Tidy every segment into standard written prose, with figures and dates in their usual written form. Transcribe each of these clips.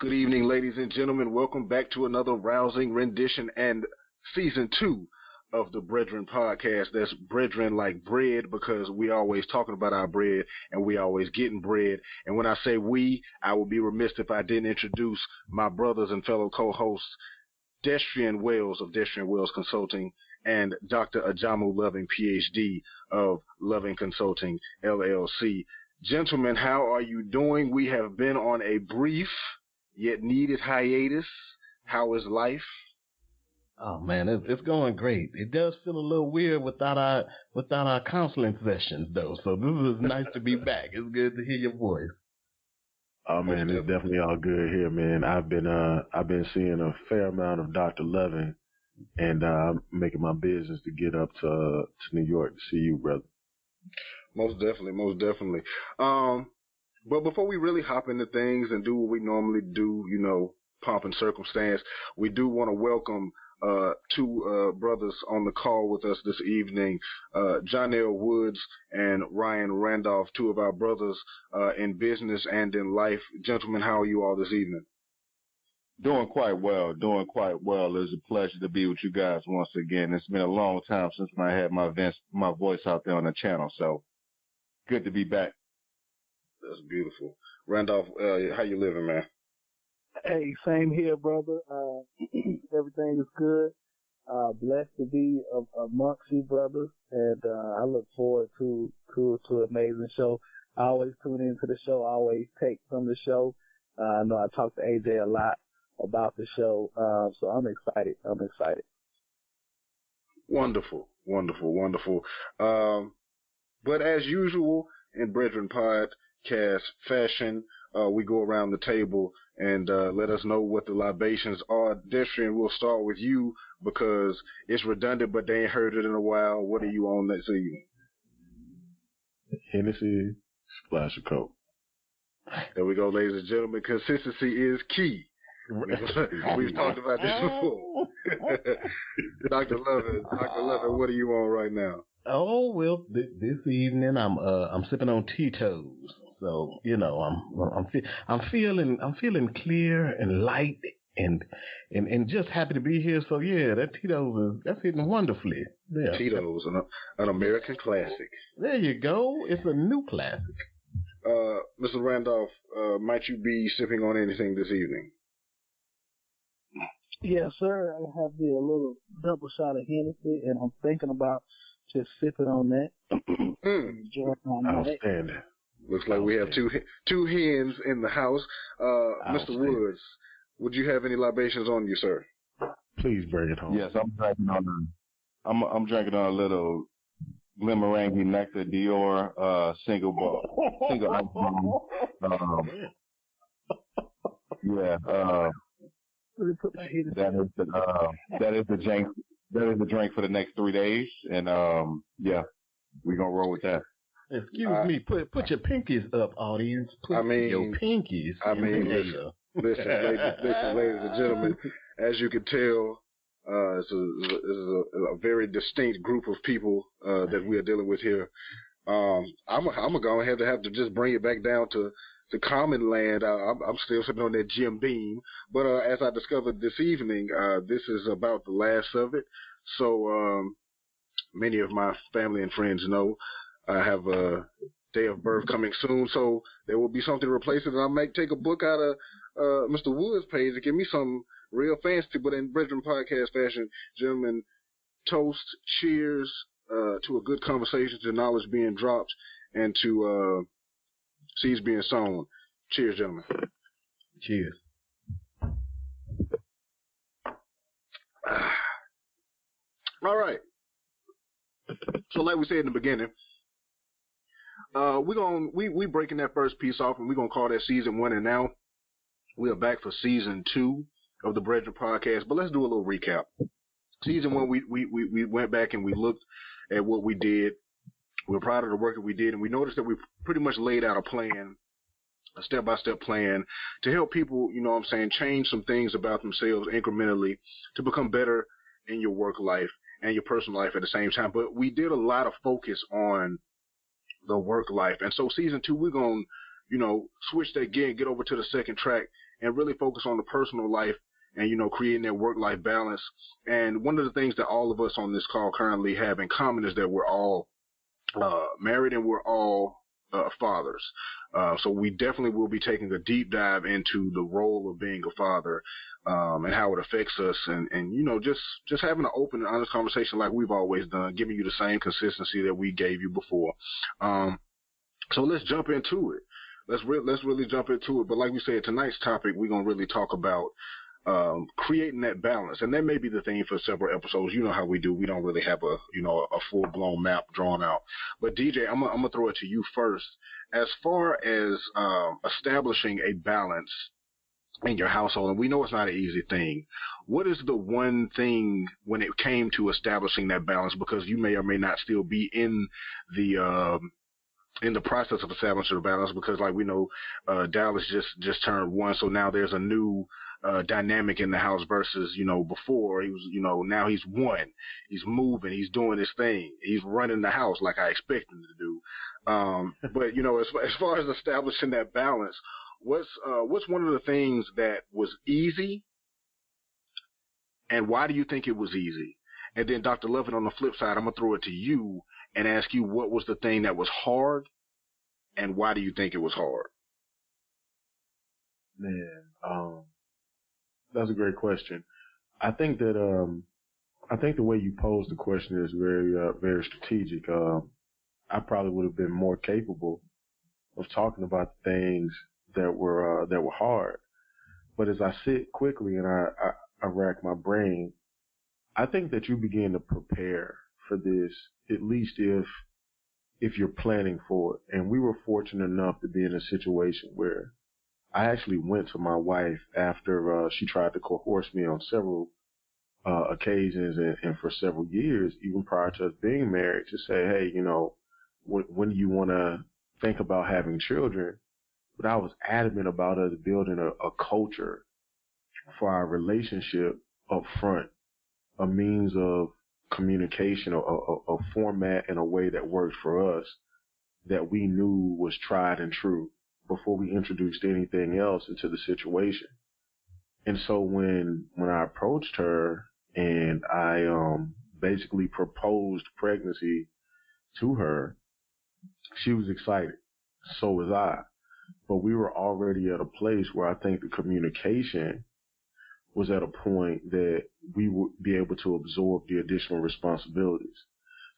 Good evening, ladies and gentlemen. Welcome back to another rousing rendition and season 2 of the BREADren podcast. That's BREADren like bread because we always talking about our bread and we always getting bread. And when I say we, I would be remiss if I didn't introduce my brothers and fellow co-hosts, Destrian Wells of Destrian Wells Consulting and Dr. Ajamu Loving, PhD of Loving Consulting, LLC. Gentlemen, how are you doing? We have been on a brief yet needed hiatus. How is life? Oh man, it's going great. It does feel a little weird without our counseling sessions though. So this is nice to be back. It's good to hear your voice. Oh man, it's definitely all good here, man. I've been seeing a fair amount of Dr. Lovin, and I'm making my business to get up to New York to see you, brother. Most definitely. But before we really hop into things and do what we normally do, pomp and circumstance, we do want to welcome two brothers on the call with us this evening, John L. Woods and Ryan Randolph, two of our brothers in business and in life. Gentlemen, how are you all this evening? Doing quite well. It's a pleasure to be with you guys once again. It's been a long time since I had my voice out there on the channel, so good to be back. That's beautiful. Randolph, how you living, man? Hey, same here, brother. Everything is good. Blessed to be amongst you, brothers, and I look forward to an amazing show. I always tune into the show. I always take from the show. I know I talk to AJ a lot about the show, so I'm excited. Wonderful. But as usual in BREADren podcast fashion, we go around the table and let us know what the libations are. Destrian, we'll start with you because it's redundant, but they ain't heard it in a while. What are you on this evening? Hennessy, splash of Coke. There we go, ladies and gentlemen. Consistency is key. We've talked about this before. Dr. Lovin, what are you on right now? Oh well, this evening I'm sipping on Tito's. So I'm feeling clear and light and just happy to be here. So yeah, that Tito's that's hitting wonderfully. Yeah. Tito's, an American classic. There you go. It's a new classic. Mr. Randolph, might you be sipping on anything this evening? Yes, sir. I have a little double shot of Hennessy, and I'm thinking about just sipping on that. Outstanding. Looks like we have two hens in the house. Mr. Woods, would you have any libations on you, sir? Please bring it home. Yes, I'm drinking on a little Limerangi Nectar Dior single alcohol. That is the drink for the next 3 days, and we're gonna roll with that. Excuse me, put your pinkies up, audience. Your pinkies. Listen, ladies and gentlemen, as you can tell, it's a very distinct group of people that we are dealing with here. I'm gonna go ahead and have to just bring it back down to common land. I'm still sitting on that Jim Beam, but as I discovered this evening, this is about the last of it. So many of my family and friends know I have a day of birth coming soon, so there will be something to replace it. And I might take a book out of Mr. Wood's page and give me some real fancy, but in BREADren podcast fashion. Gentlemen, toast, cheers to a good conversation, to knowledge being dropped, and to seeds being sown. Cheers, gentlemen. Cheers. All right. So like we said in the beginning, we breaking that first piece off, and we're gonna call that season 1. And now we are back for season 2 of the BREADren podcast. But let's do a little recap. Season 1, we went back and we looked at what we did. We're proud of the work that we did, and we noticed that we pretty much laid out a plan, a step-by-step plan to help people, change some things about themselves incrementally to become better in your work life and your personal life at the same time. But we did a lot of focus on the work life. And so season 2, we're going to, switch that gear and get over to the second track and really focus on the personal life and, creating that work-life balance. And one of the things that all of us on this call currently have in common is that we're all married and we're all fathers. So we definitely will be taking a deep dive into the role of being a father and how it affects us, and just having an open and honest conversation like we've always done, giving you the same consistency that we gave you before. So let's jump into it. Let's really jump into it. But like we said, tonight's topic, we're going to really talk about creating that balance. And that may be the theme for several episodes. You know how we do. We don't really have a full-blown map drawn out. But DJ, I'm going to throw it to you first. As far as establishing a balance in your household, and we know it's not an easy thing, what is the one thing when it came to establishing that balance? Because you may or may not still be in the process of establishing a balance, because like we know, Dallas just turned 1, so now there's a new dynamic in the house versus, before he was, now he's 1. He's moving, he's doing his thing, he's running the house like I expect him to do. But, as far as establishing that balance, what's one of the things that was easy, and why do you think it was easy? And then Dr. Lovett, on the flip side, I'm going to throw it to you and ask you, what was the thing that was hard, and why do you think it was hard? Man, that's a great question. I think that the way you posed the question is very strategic. I probably would have been more capable of talking about the things that were hard. But as I sit quickly and I rack my brain, I think that you begin to prepare for this, at least if you're planning for it. And we were fortunate enough to be in a situation where I actually went to my wife after she tried to coerce me on several occasions and for several years, even prior to us being married, to say, hey, when do you want to think about having children? But I was adamant about us building a culture for our relationship up front, a means of communication, a format and a way that worked for us, that we knew was tried and true before we introduced anything else into the situation. And so when I approached her and I basically proposed pregnancy to her, she was excited. So was I. But we were already at a place where I think the communication was at a point that we would be able to absorb the additional responsibilities.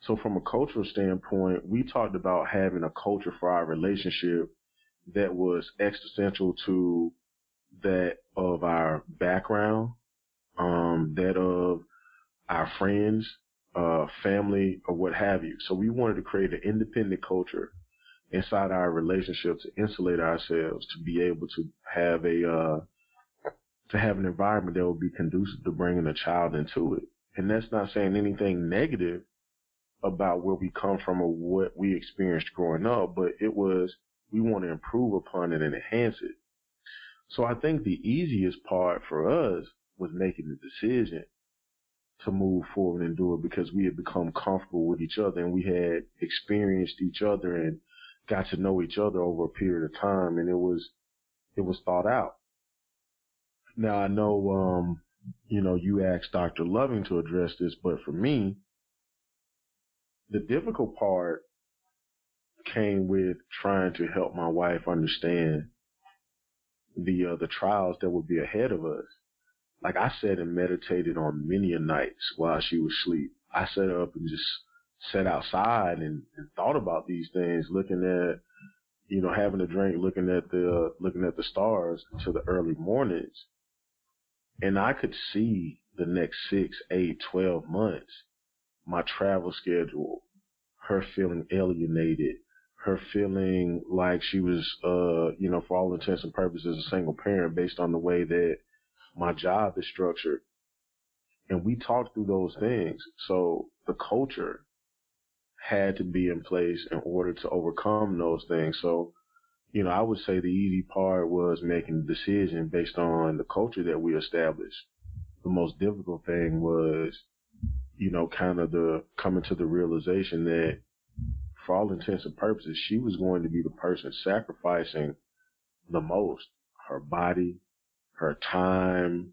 So from a cultural standpoint, we talked about having a culture for our relationship that was existential to that of our background, that of our friends, family, or what have you. So we wanted to create an independent culture inside our relationship to insulate ourselves, to be able to have an environment that would be conducive to bringing a child into it. And that's not saying anything negative about where we come from or what we experienced growing up, but it was, we want to improve upon it and enhance it. So I think the easiest part for us was making the decision to move forward and do it, because we had become comfortable with each other and we had experienced each other and got to know each other over a period of time, and it was thought out. Now I know, you asked Dr. Loving to address this, but for me, the difficult part came with trying to help my wife understand the trials that would be ahead of us. Like, I sat and meditated on many a nights while she was asleep. I sat up and just sat outside and thought about these things, looking at, having a drink, looking at the stars until the early mornings. And I could see the next 6, 8, 12 months, my travel schedule, her feeling alienated, her feeling like she was, for all intents and purposes, a single parent based on the way that my job is structured. And we talked through those things. So the culture had to be in place in order to overcome those things. So, I would say the easy part was making the decision based on the culture that we established. The most difficult thing was, kind of the coming to the realization that for all intents and purposes, she was going to be the person sacrificing the most, her body, her time,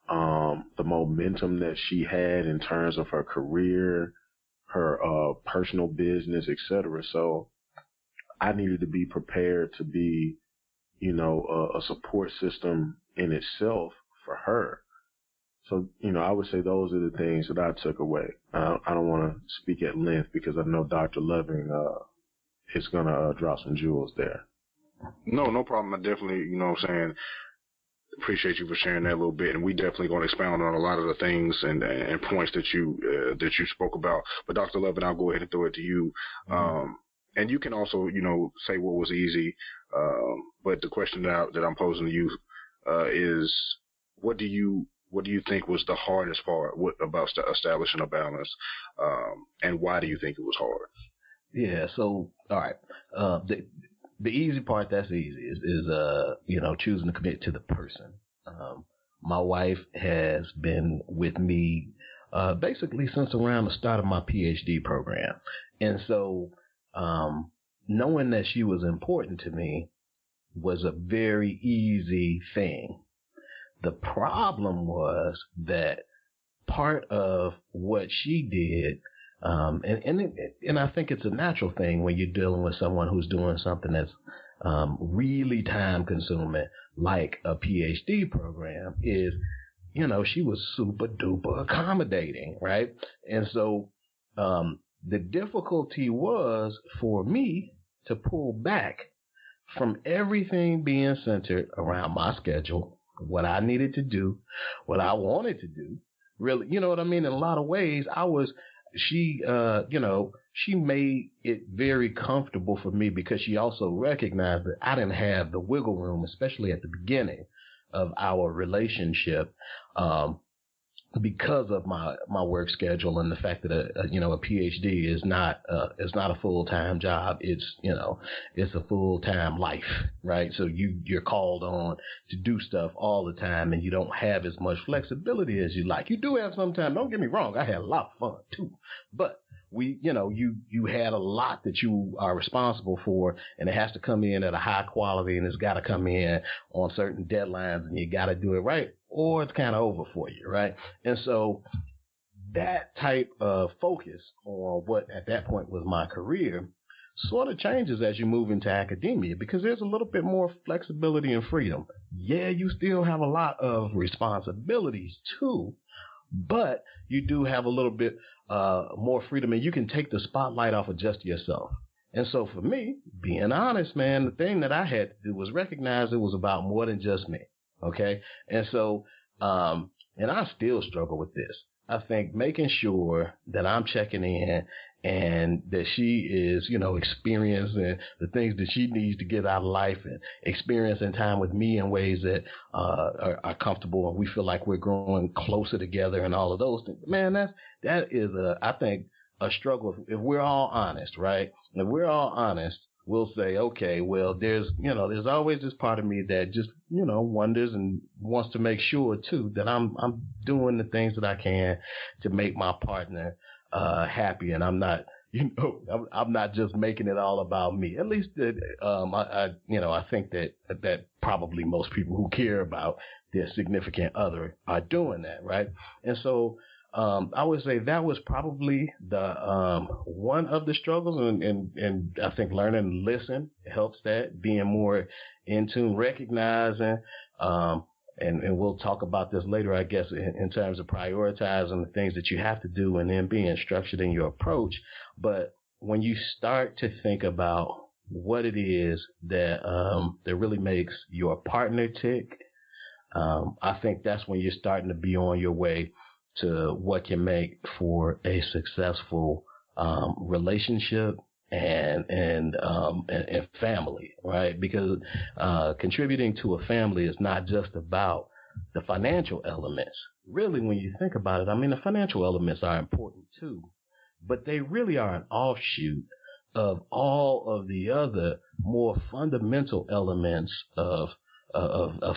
the momentum that she had in terms of her career, her personal business, etc. So I needed to be prepared to be, a support system in itself for her. So, I would say those are the things that I took away. I don't want to speak at length because I know Dr. Loving is going to drop some jewels there. No problem. I definitely, appreciate you for sharing that a little bit. And we definitely going to expound on a lot of the things and points that you spoke about. But Dr. Loving, I'll go ahead and throw it to you. And you can also, say what was easy. But the question that I'm posing to you is, what do you think was the hardest part about establishing a balance, and why do you think it was hard? Yeah. So, all right. The easy part, that's easy, is choosing to commit to the person. My wife has been with me basically since around the start of my PhD program, and so knowing that she was important to me was a very easy thing. The problem was that part of what she did, and I think it's a natural thing when you're dealing with someone who's doing something that's really time consuming, like a PhD program, is, she was super duper accommodating, right? And so the difficulty was for me to pull back from everything being centered around my schedule, what I needed to do, what I wanted to do. Really, you know what I mean? In a lot of ways, she made it very comfortable for me because she also recognized that I didn't have the wiggle room, especially at the beginning of our relationship, because of my work schedule and the fact that a PhD is not a full-time job. It's a full-time life, right? So you're called on to do stuff all the time, and you don't have as much flexibility as you like. You do have some time. Don't get me wrong. I had a lot of fun too, but you had a lot that you are responsible for, and it has to come in at a high quality, and it's got to come in on certain deadlines, and you got to do it right, or it's kind of over for you, right? And so that type of focus on what at that point was my career sort of changes as you move into academia, because there's a little bit more flexibility and freedom. Yeah, you still have a lot of responsibilities too, but you do have a little bit more freedom, and you can take the spotlight off of just yourself. And so for me, being honest, man, the thing that I had to do was recognize it was about more than just me. Okay. And so, and I still struggle with this. I think making sure that I'm checking in and that she is, experiencing the things that she needs to get out of life and experiencing time with me in ways that are comfortable, and we feel like we're growing closer together and all of those things. Man, that is I think a struggle. If we're all honest, right? If we're all honest, we'll say, okay, well, there's always this part of me that just, wonders and wants to make sure too that I'm doing the things that I can to make my partner happy, and I'm not, I'm not just making it all about me. At least I think that probably most people who care about their significant other are doing that, right? And so I would say that was probably the one of the struggles, and I think learning to listen helps that, being more in tune, recognizing, and we'll talk about this later, I guess, in terms of prioritizing the things that you have to do and then being structured in your approach. But when you start to think about what it is that really makes your partner tick, I think that's when you're starting to be on your way to what can make for a successful relationship and family, right? Because contributing to a family is not just about the financial elements. Really, when you think about it, I mean, the financial elements are important too, but they really are an offshoot of all of the other more fundamental elements of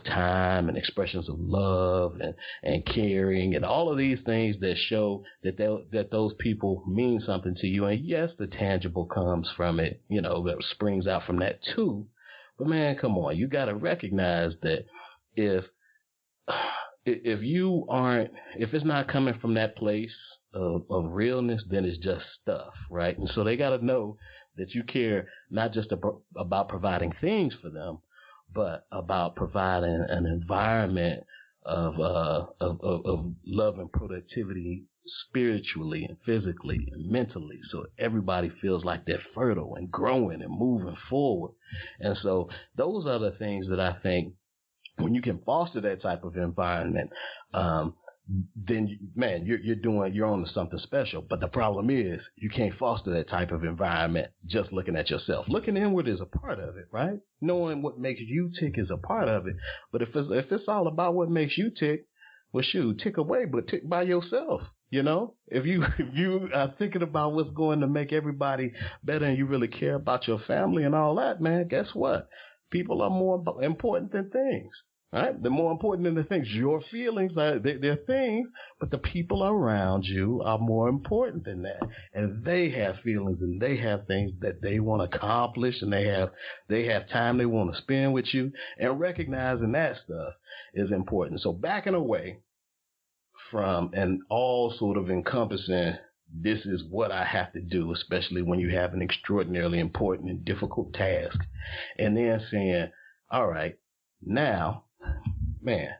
time and expressions of love and caring and all of these things that show that those people mean something to you. And yes, the tangible comes from it, that springs out from that too. But man, come on, you got to recognize that if if it's not coming from that place of realness, then it's just stuff, right? And so they got to know that you care not just about providing things for them, but about providing an environment of love and productivity spiritually and physically and mentally, so everybody feels like they're fertile and growing and moving forward. And so those are the things that I think when you can foster that type of environment, then you're on to something special. But the problem is you can't foster that type of environment just looking at yourself. Looking inward is a part of it, right? Knowing what makes you tick is a part of it. But if it's all about what makes you tick, well, shoot, tick away, but tick by yourself. You know, if you are thinking about what's going to make everybody better and you really care about your family and all that, man, guess what? People are more important than things. Right? They're more important than the things. Your feelings they're things, but the people around you are more important than that. And they have feelings and they have things that they want to accomplish, and they have time they want to spend with you. And recognizing that stuff is important. So backing away from an all sort of encompassing, this is what I have to do, especially when you have an extraordinarily important and difficult task, and then saying, all right, now, man,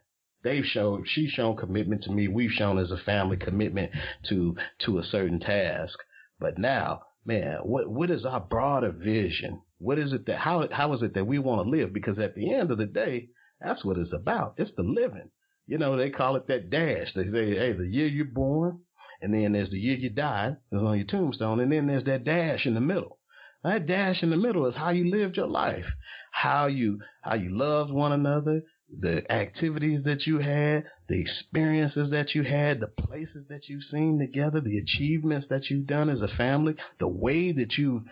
she's shown commitment to me. We've shown as a family commitment to a certain task. But now, man, what is our broader vision? What is it how is it that we want to live? Because at the end of the day, that's what it's about. It's the living. You know, they call it that dash. They say, hey, the year you're born, and then there's the year you died, it's on your tombstone, and then there's that dash in the middle. That dash in the middle is how you lived your life, how you loved one another, the activities that you had, the experiences that you had, the places that you've seen together, the achievements that you've done as a family, the way that you've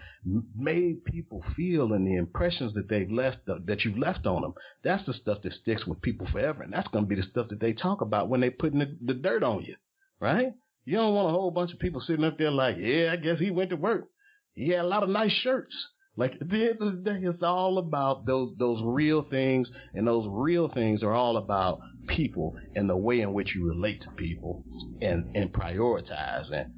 made people feel, and the impressions that you've left on them. That's the stuff that sticks with people forever, and that's going to be the stuff that they talk about when they putting the dirt on you, right? You don't want a whole bunch of people sitting up there like, yeah, I guess he went to work. He had a lot of nice shirts. Like, at the end of the day, it's all about those real things, and those real things are all about people and the way in which you relate to people and prioritizing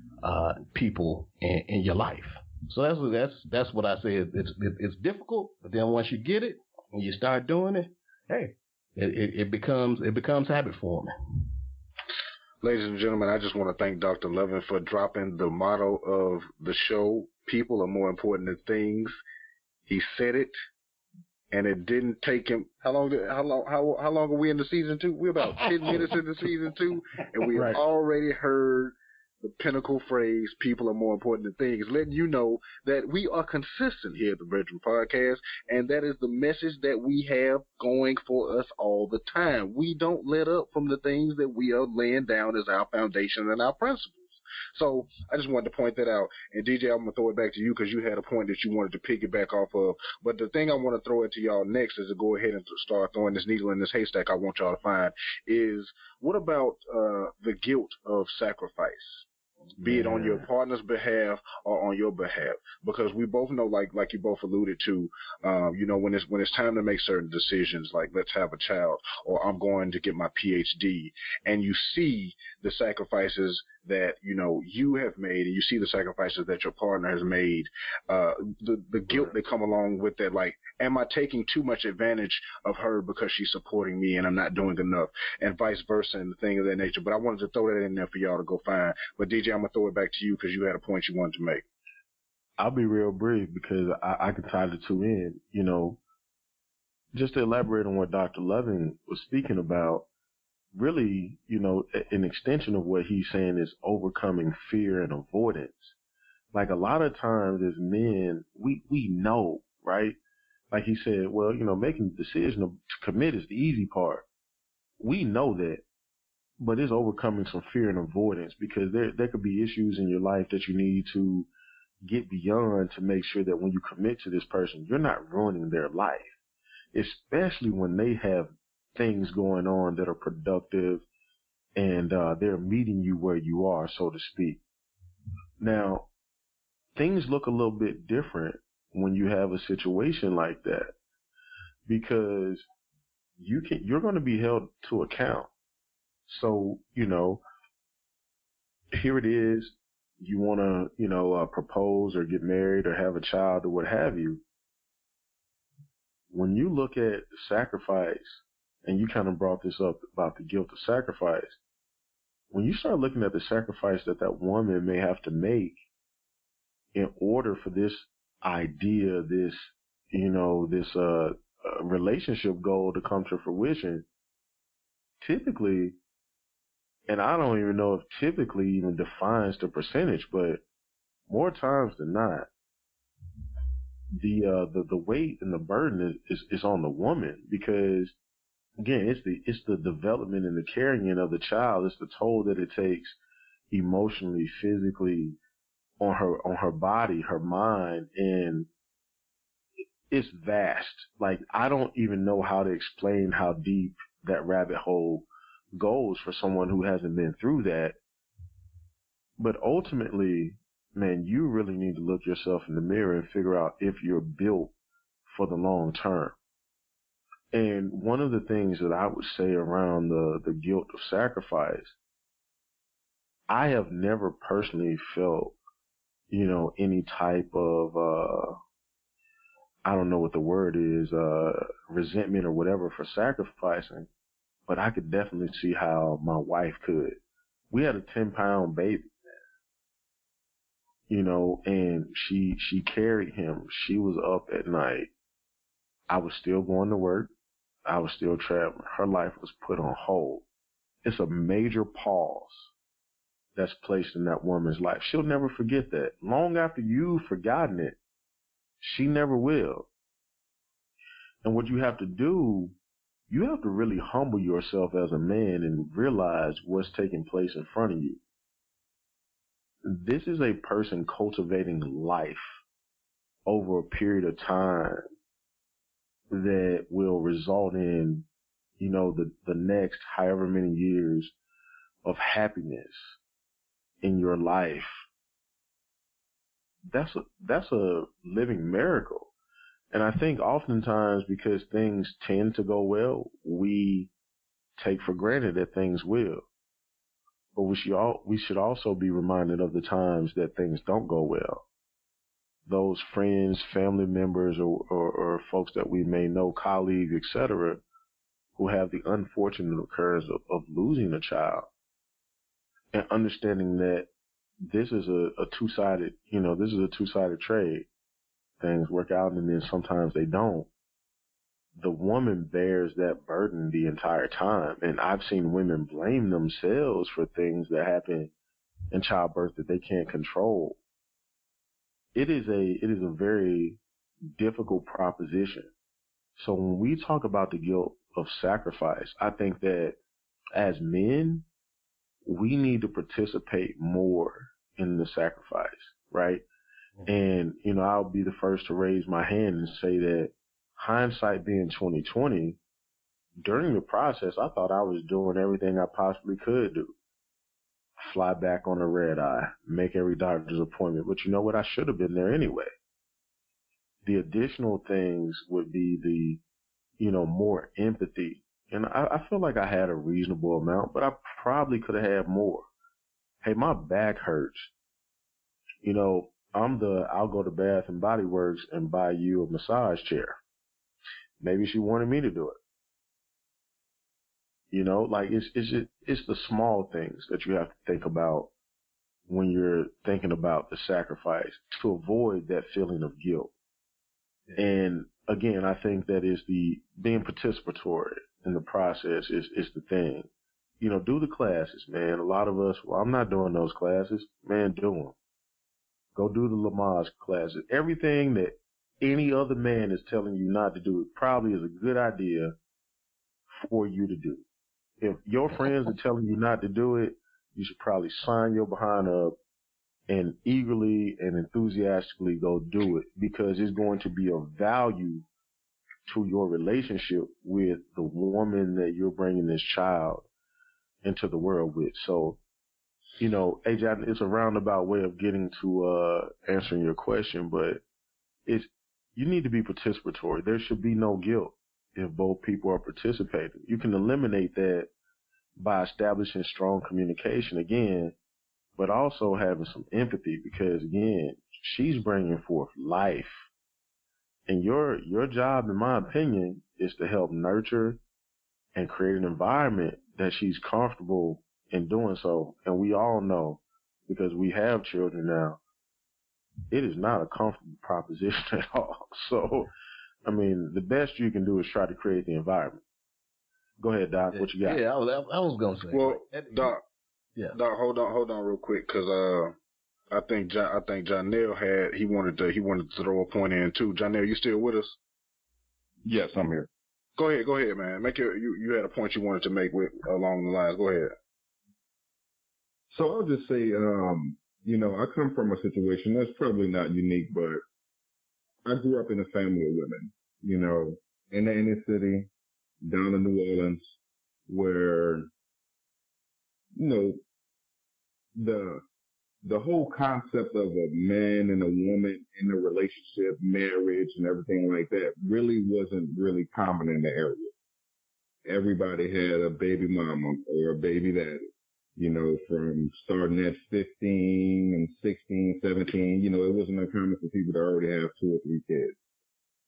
people in your life. So that's what I say. It's difficult, but then once you get it and you start doing it, hey, it becomes habit forming. Ladies and gentlemen, I just want to thank Dr. Lovin for dropping the motto of the show: people are more important than things. He said it, and it didn't take him. How long are we in the season 2? We're about 10 minutes into season 2, and we have already heard the pinnacle phrase, people are more important than things, letting you know that we are consistent here at the BREADren Podcast, and that is the message that we have going for us all the time. We don't let up from the things that we are laying down as our foundation and our principles. So I just wanted to point that out. And DJ, I'm going to throw it back to you because you had a point that you wanted to piggyback off of. But the thing I want to throw it to y'all next is to go ahead and start throwing this needle in this haystack I want y'all to find is, what about the guilt of sacrifice? Be it on your partner's behalf or on your behalf, because we both know, like you both alluded to, when it's time to make certain decisions, like let's have a child, or I'm going to get my PhD, and you see the sacrifices that you have made, and you see the sacrifices that your partner has made, the guilt that come along with that, like, am I taking too much advantage of her because she's supporting me and I'm not doing enough, and vice versa, and the thing of that nature. But I wanted to throw that in there for y'all to go find. But DJ, I'm gonna throw it back to you because you had a point you wanted to make. I'll be real brief because I can tie the two in. Just to elaborate on what Dr. Lovin was speaking about, really, an extension of what he's saying is overcoming fear and avoidance. Like, a lot of times as men, we know, right? Like he said, well, making the decision to commit is the easy part. We know that, but it's overcoming some fear and avoidance, because there could be issues in your life that you need to get beyond to make sure that when you commit to this person, you're not ruining their life, especially when they have things going on that are productive and they're meeting you where you are, so to speak. Now, things look a little bit different when you have a situation like that, because you're going to be held to account. So, here it is. You want to, propose or get married or have a child or what have you. When you look at sacrifice, and you kind of brought this up about the guilt of sacrifice, when you start looking at the sacrifice that woman may have to make in order for this idea, this relationship goal to come to fruition, typically, and I don't even know if typically even defines the percentage, but more times than not, the weight and the burden is on the woman, because again, it's the development and the carrying of the child. It's the toll that it takes emotionally, physically, on her body, her mind, and it's vast. Like, I don't even know how to explain how deep that rabbit hole goes for someone who hasn't been through that. But ultimately, man, you really need to look yourself in the mirror and figure out if you're built for the long term. And one of the things that I would say around the guilt of sacrifice, I have never personally felt, any type of, I don't know what the word is, resentment or whatever for sacrificing, but I could definitely see how my wife could. We had a 10-pound baby, and she carried him. She was up at night. I was still going to work. I was still traveling. Her life was put on hold. It's a major pause that's placed in that woman's life. She'll never forget that. Long after you've forgotten it, she never will. And what you have to do, you have to really humble yourself as a man and realize what's taking place in front of you. This is a person cultivating life over a period of time that will result in, the next however many years of happiness in your life. That's a living miracle. And I think oftentimes, because things tend to go well, we take for granted that things will. But we should also be reminded of the times that things don't go well. Those friends, family members, or folks that we may know, colleagues, etc., who have the unfortunate occurrence of losing a child, and understanding that this is a two-sided, this is a two-sided trade. Things work out and then sometimes they don't. The woman bears that burden the entire time. And I've seen women blame themselves for things that happen in childbirth that they can't control. It is a very difficult proposition. So when we talk about the guilt of sacrifice, I think that as men, we need to participate more in the sacrifice, right? And, I'll be the first to raise my hand and say that hindsight being 2020, during the process, I thought I was doing everything I possibly could do. Fly back on a red eye, make every doctor's appointment. But you know what? I should have been there anyway. The additional things would be the, more empathy. And I feel like I had a reasonable amount, but I probably could have had more. Hey, my back hurts. I'll go to Bath and Body Works and buy you a massage chair. Maybe she wanted me to do it. It's the small things that you have to think about when you're thinking about the sacrifice to avoid that feeling of guilt. And again, I think that is being participatory in the process is the thing. Do the classes, man. A lot of us, I'm not doing those classes. Man, do them. Go do the Lamaze classes. Everything that any other man is telling you not to do, it probably is a good idea for you to do. If your friends are telling you not to do it, you should probably sign your behind up and eagerly and enthusiastically go do it, because it's going to be of value to your relationship with the woman that you're bringing this child into the world with. So, AJ, it's a roundabout way of getting to answering your question, but you need to be participatory. There should be no guilt. if both people are participating. You can eliminate that by establishing strong communication again, but also having some empathy because, again, she's bringing forth life. And your job, in my opinion, is to help nurture and create an environment that she's comfortable in doing so. And we all know, because we have children now, it is not a comfortable proposition at all. So, I mean, the best you can do is try to create the environment. Go ahead, Doc. What you got? Yeah, I was going to say. Well, Doc, yeah. Doc, hold on real quick, because I think Janelle he wanted to throw a point in too. Janelle, you still with us? Yes, I'm here. Go ahead, man. You had a point you wanted to make along the lines. Go ahead. So I'll just say, I come from a situation that's probably not unique, but I grew up in a family of women, in the inner city, down in New Orleans, where, the whole concept of a man and a woman in a relationship, marriage and everything like that really wasn't really common in the area. Everybody had a baby mama or a baby daddy, from starting at 15 and 16, 17, it wasn't uncommon for people to already have 2 or 3 kids,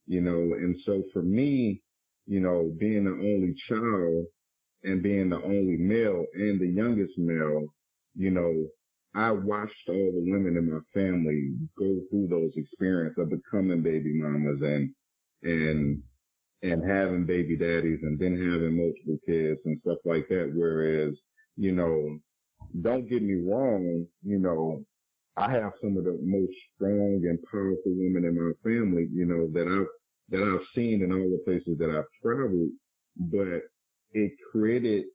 and so for me, being the only child and being the only male and the youngest male, I watched all the women in my family go through those experiences of becoming baby mamas and having baby daddies and then having multiple kids and stuff like that. Whereas, don't get me wrong, I have some of the most strong and powerful women in my family, that I've seen in all the places that I've traveled, but it created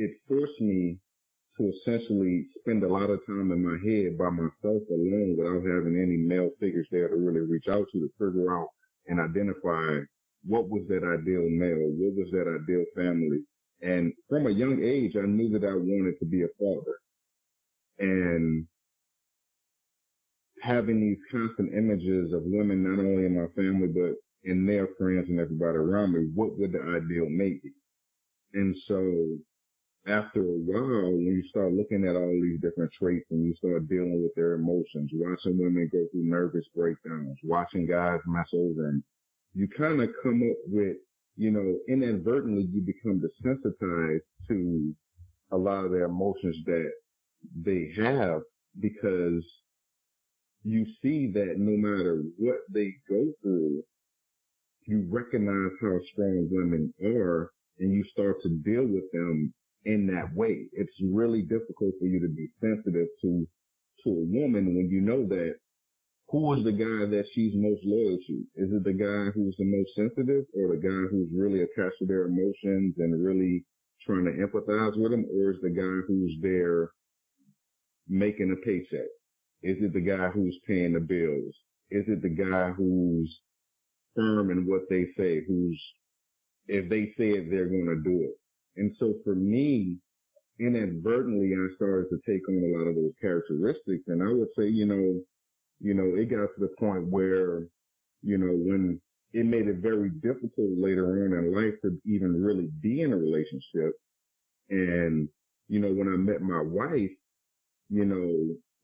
it forced me to essentially spend a lot of time in my head by myself alone without having any male figures there to really reach out to figure out and identify what was that ideal male, what was that ideal family. And from a young age, I knew that I wanted to be a father. And having these constant images of women, not only in my family, but in their friends and everybody around me, what would the ideal mate be? And so after a while, when you start looking at all these different traits and you start dealing with their emotions, watching women go through nervous breakdowns, watching guys mess over them, you kind of come up with, inadvertently you become desensitized to a lot of their emotions that they have, because you see that no matter what they go through, you recognize how strong women are and you start to deal with them in that way. It's really difficult for you to be sensitive to a woman when you know that who is the guy that she's most loyal to? Is it the guy who's the most sensitive, or the guy who's really attached to their emotions and really trying to empathize with them, or is the guy who's there making a paycheck? Is it the guy who's paying the bills? Is it the guy who's firm in what they say, who's, if they say it, they're going to do it? And so for me, inadvertently, I started to take on a lot of those characteristics. And I would say, it got to the point where, when it made it very difficult later on in life to even really be in a relationship. And, when I met my wife,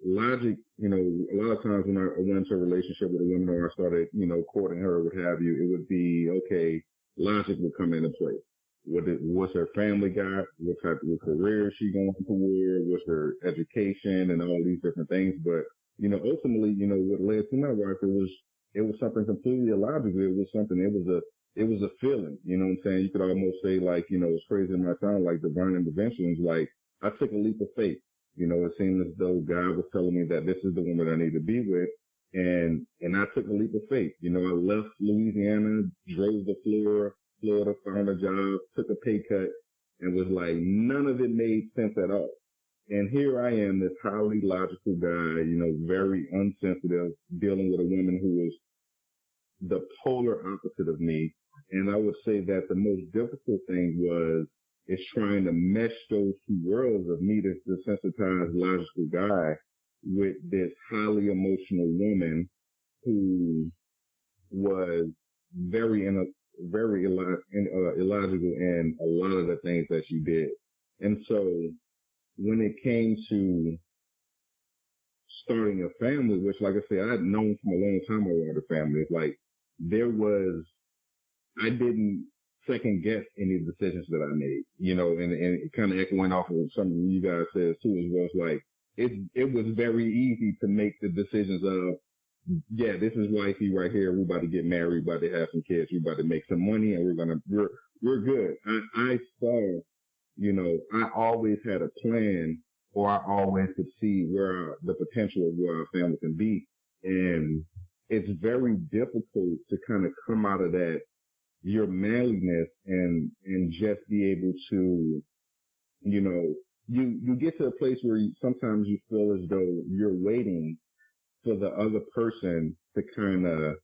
logic, a lot of times when I went into a relationship with a woman or I started, courting her or what have you, it would be, okay, logic would come into play. What's her family got? What type of career is she going toward? What's her education and all these different things? But, ultimately, what led to my wife, it was something completely illogical. It was a feeling, you know what I'm saying? You could almost say like, it's crazy in my town, like divine interventions. Like I took a leap of faith. It seemed as though God was telling me that this is the woman I need to be with. And I took a leap of faith. I left Louisiana, drove to Florida, found a job, took a pay cut, and was like, none of it made sense at all. And here I am, this highly logical guy, very unsensitive, dealing with a woman who is the polar opposite of me. And I would say that the most difficult thing is trying to mesh those 2 worlds of me, this desensitized, logical guy, with this highly emotional woman who was very illogical in a lot of the things that she did. And so when it came to starting a family, which, like I said, I had known from a long time I wanted a family. It's like I didn't second guess any decisions that I made, and it kind of echoing off of something you guys said too, as well. It's like, it was very easy to make the decisions of, yeah, this is wifey right here. We're about to get married, we're about to have some kids, we're about to make some money, and we're good. I saw, I always had a plan, or I always could see the potential of where our family can be. And it's very difficult to kind of come out of that, your manliness, and just be able to, you get to a place where sometimes you feel as though you're waiting for the other person to kind of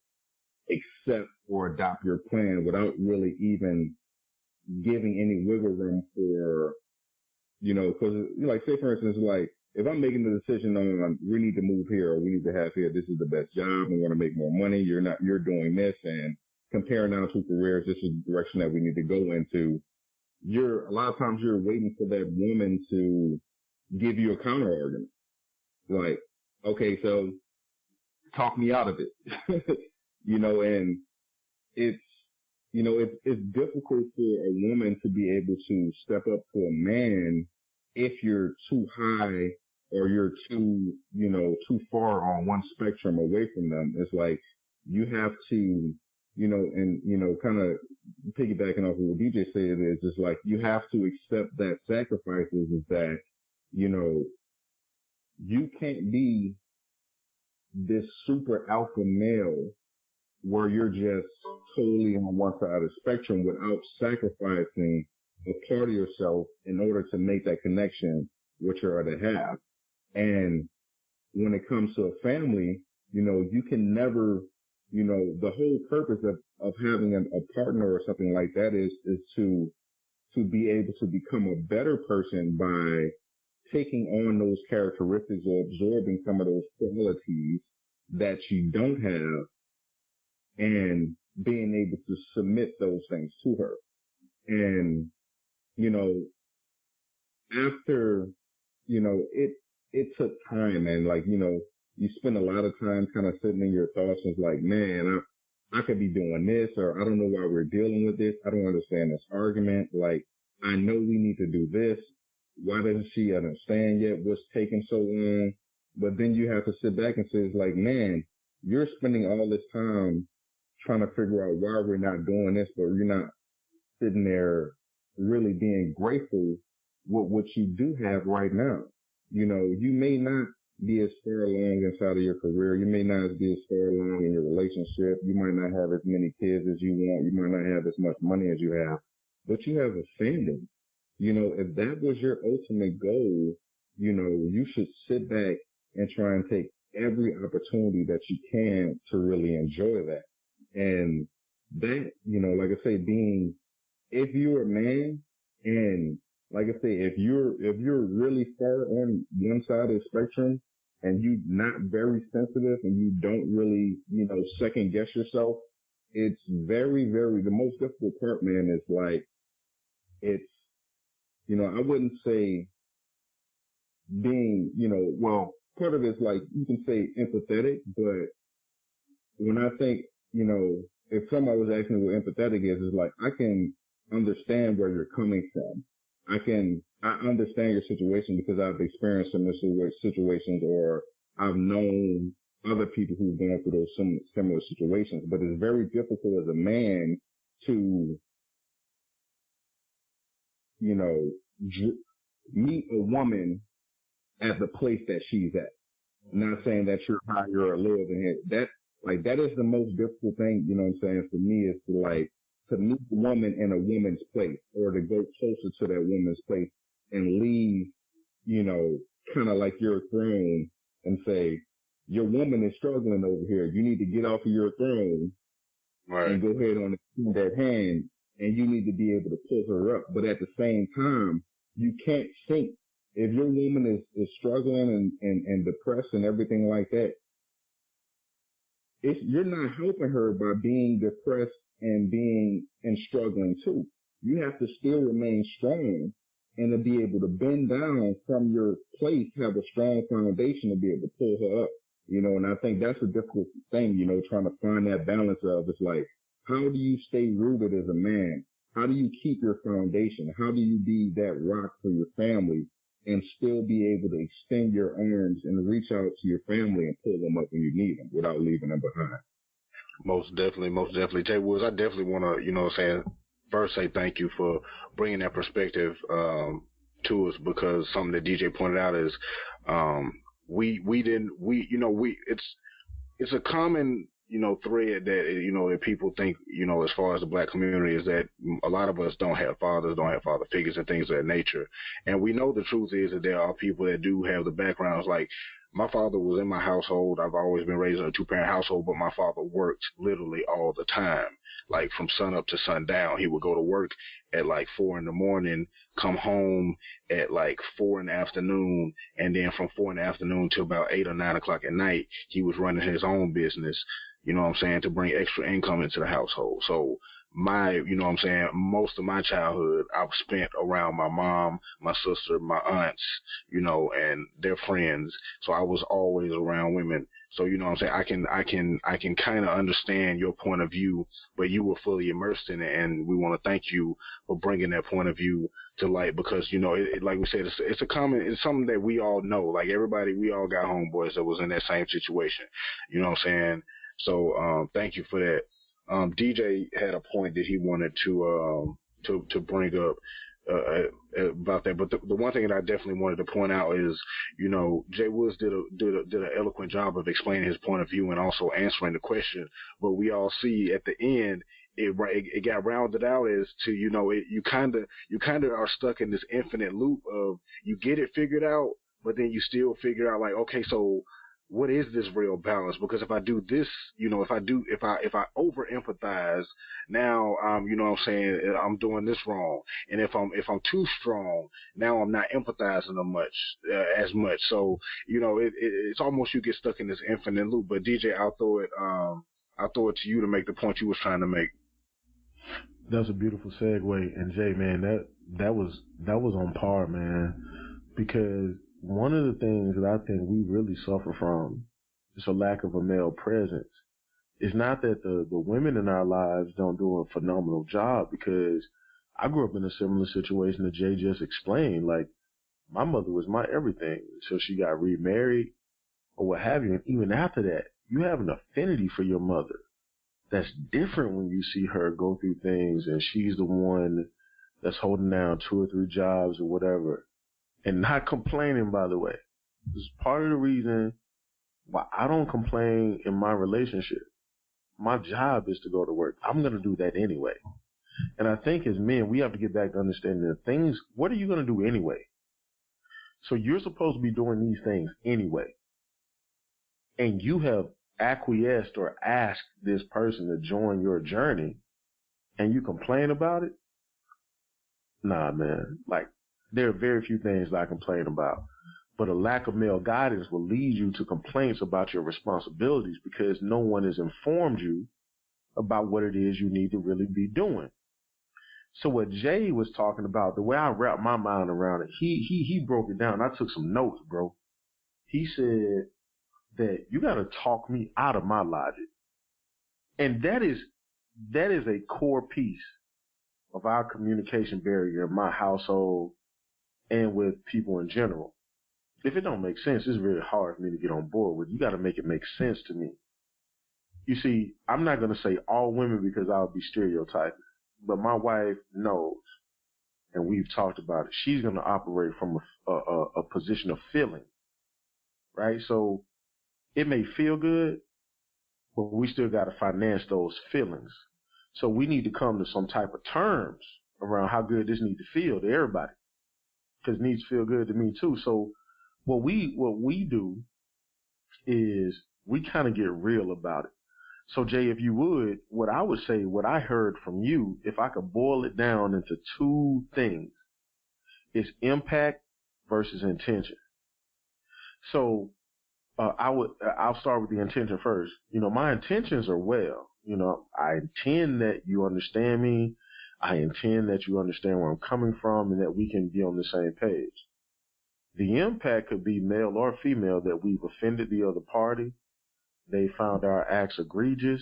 accept or adopt your plan without really even giving any wiggle room for, because, like, say for instance, like, if I'm making the decision on, we need to move here, or we need to have here, this is the best job, we want to make more money, you're doing this, and comparing our two careers, this is the direction that we need to go into. A lot of times you're waiting for that woman to give you a counter argument. Like, okay, so talk me out of it. And it's difficult for a woman to be able to step up to a man if you're too high, or you're too far on one spectrum away from them. It's like, you have to, kind of piggybacking off of what DJ said, is just like, you have to accept that sacrifices is that, you can't be this super alpha male where you're just totally on one side of the spectrum without sacrificing a part of yourself in order to make that connection with your other half. And when it comes to a family, you can never, the whole purpose of having a partner or something like that is to be able to become a better person by taking on those characteristics or absorbing some of those qualities that you don't have, and being able to submit those things to her. And, after, it took time, and, like, you spend a lot of time kind of sitting in your thoughts and it's like, man, I could be doing this, or I don't know why we're dealing with this. I don't understand this argument. Like, I know we need to do this. Why doesn't she understand yet? What's taking so long? But then you have to sit back and say, it's like, man, you're spending all this time trying to figure out why we're not doing this, but you're not sitting there really being grateful with what you do have right now. You may not be as far along inside of your career. You may not be as far along in your relationship. You might not have as many kids as you want. You might not have as much money as you have, but you have a family. If that was your ultimate goal, you should sit back and try and take every opportunity that you can to really enjoy that. And that, like I say, if you're a man, and like I say, if you're really far on one side of the spectrum and you're not very sensitive and you don't really, second guess yourself, it's very, very, the most difficult part, man, is like, it's, I wouldn't say being, well, part of it's like, you can say empathetic, but when I think, if somebody was asking me what empathetic is, it's like, I can understand where you're coming from. I understand your situation because I've experienced similar situations, or I've known other people who've gone through those similar situations, but it's very difficult as a man to, meet a woman at the place that she's at. Not saying that you're higher or lower than her. That is the most difficult thing, you know what I'm saying, for me, is to meet a woman in a woman's place, or to go closer to that woman's place and leave, kind of like your throne and say, your woman is struggling over here. You need to get off of your throne, right, and go ahead on that hand, and you need to be able to pull her up. But at the same time, you can't sink. If your woman is struggling and depressed and everything like that, you're not helping her by being depressed and struggling too. You have to still remain strong and to be able to bend down from your place, have a strong foundation to be able to pull her up. And I think that's a difficult thing, trying to find that balance of, it's like, how do you stay rooted as a man? How do you keep your foundation? How do you be that rock for your family and still be able to extend your arms and reach out to your family and pull them up when you need them without leaving them behind? Most definitely. Jay Woods, I definitely want to, first say thank you for bringing that perspective to us, because something that DJ pointed out is it's a common thread that that people think as far as the black community, is that a lot of us don't have father figures and things of that nature. And we know the truth is that there are people that do have the backgrounds. Like, my father was in my household. I've always been raised in a 2-parent household, but my father worked literally all the time, like from sun up to sundown. He would go to work at like 4 a.m, come home at like 4 p.m, and then from 4 p.m. to about 8 or 9 o'clock at night, he was running his own business, to bring extra income into the household. So most of my childhood I've spent around my mom, my sister, my aunts, and their friends. So I was always around women. So, I can kind of understand your point of view, but you were fully immersed in it. And we want to thank you for bringing that point of view to light, because, like we said, it's something that we all know. Like, everybody, we all got homeboys that was in that same situation. So, thank you for that. DJ had a point that he wanted to bring up about that, but the one thing that I definitely wanted to point out is, Jay Woods did an eloquent job of explaining his point of view and also answering the question. But we all see at the end, it got rounded out as to, you kind of are stuck in this infinite loop of, you get it figured out, but then you still figure out, like, okay, so what is this real balance? Because if I do this, if I over empathize, now, I'm doing this wrong. And if I'm too strong, now I'm not empathizing as much. So, it's almost, you get stuck in this infinite loop. But DJ, I'll throw it to you to make the point you was trying to make. That's a beautiful segue. And Jay, man, that was on par, man, because one of the things that I think we really suffer from is a lack of a male presence. It's not that the women in our lives don't do a phenomenal job, because I grew up in a similar situation that Jay just explained. Like, my mother was my everything until she got remarried or what have you. And even after that, you have an affinity for your mother that's different when you see her go through things and she's the one that's holding down 2 or 3 jobs or whatever. And not complaining, by the way. This is part of the reason why I don't complain in my relationship. My job is to go to work. I'm going to do that anyway. And I think as men, we have to get back to understanding that things, what are you going to do anyway? So you're supposed to be doing these things anyway. And you have acquiesced or asked this person to join your journey, and you complain about it? Nah, man. Like, there are very few things that I complain about, but a lack of male guidance will lead you to complaints about your responsibilities, because no one has informed you about what it is you need to really be doing. So what Jay was talking about, the way I wrapped my mind around it, he broke it down. I took some notes, bro. He said that you got to talk me out of my logic. And that is a core piece of our communication barrier in my household and with people in general. If it don't make sense, it's really hard for me to get on board with. You got to make it make sense to me. You see, I'm not going to say all women, because I'll be stereotyping, but my wife knows, and we've talked about it. She's going to operate from a position of feeling, right? So it may feel good, but we still got to finance those feelings. So we need to come to some type of terms around how good this needs to feel to everybody, because it needs to feel good to me too. So what we do is we kind of get real about it. So Jay, if you would, what I would say, what I heard from you, if I could boil it down into 2 things, is impact versus intention. So I'll start with the intention first. My intentions are well. I intend that you understand me. I intend that you understand where I'm coming from and that we can be on the same page. The impact could be male or female, that we've offended the other party. They found our acts egregious,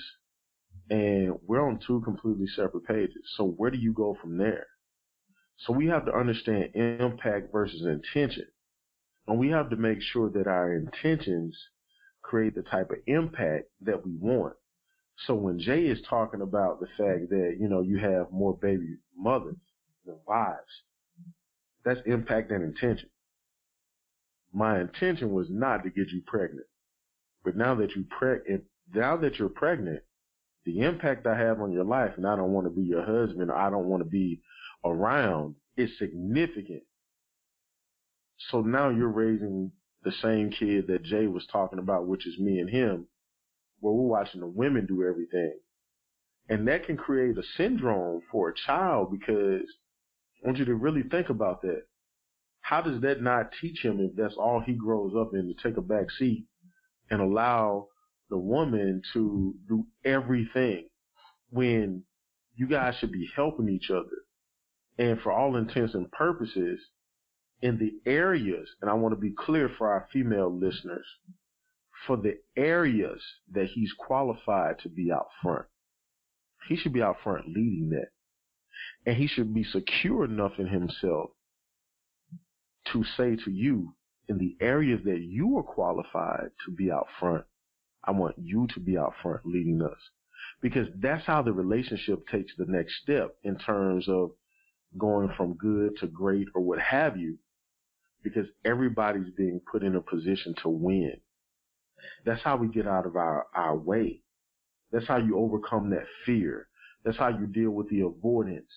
and we're on two completely separate pages. So where do you go from there? So we have to understand impact versus intention. And we have to make sure that our intentions create the type of impact that we want. So when Jay is talking about the fact that, you have more baby mothers than wives, that's impact and intention. My intention was not to get you pregnant. But now that you're pregnant, the impact I have on your life, and I don't want to be your husband, or I don't want to be around, is significant. So now you're raising the same kid that Jay was talking about, which is me and him, where we're watching the women do everything. And that can create a syndrome for a child, because I want you to really think about that. How does that not teach him, if that's all he grows up in, to take a back seat and allow the woman to do everything, when you guys should be helping each other? And for all intents and purposes, in the areas, and I want to be clear for our female listeners, for the areas that he's qualified to be out front, he should be out front leading that. And he should be secure enough in himself to say to you, in the areas that you are qualified to be out front, I want you to be out front leading us. Because that's how the relationship takes the next step in terms of going from good to great or what have you, because everybody's being put in a position to win. That's how we get out of our way. That's how you overcome that fear. That's how you deal with the avoidance.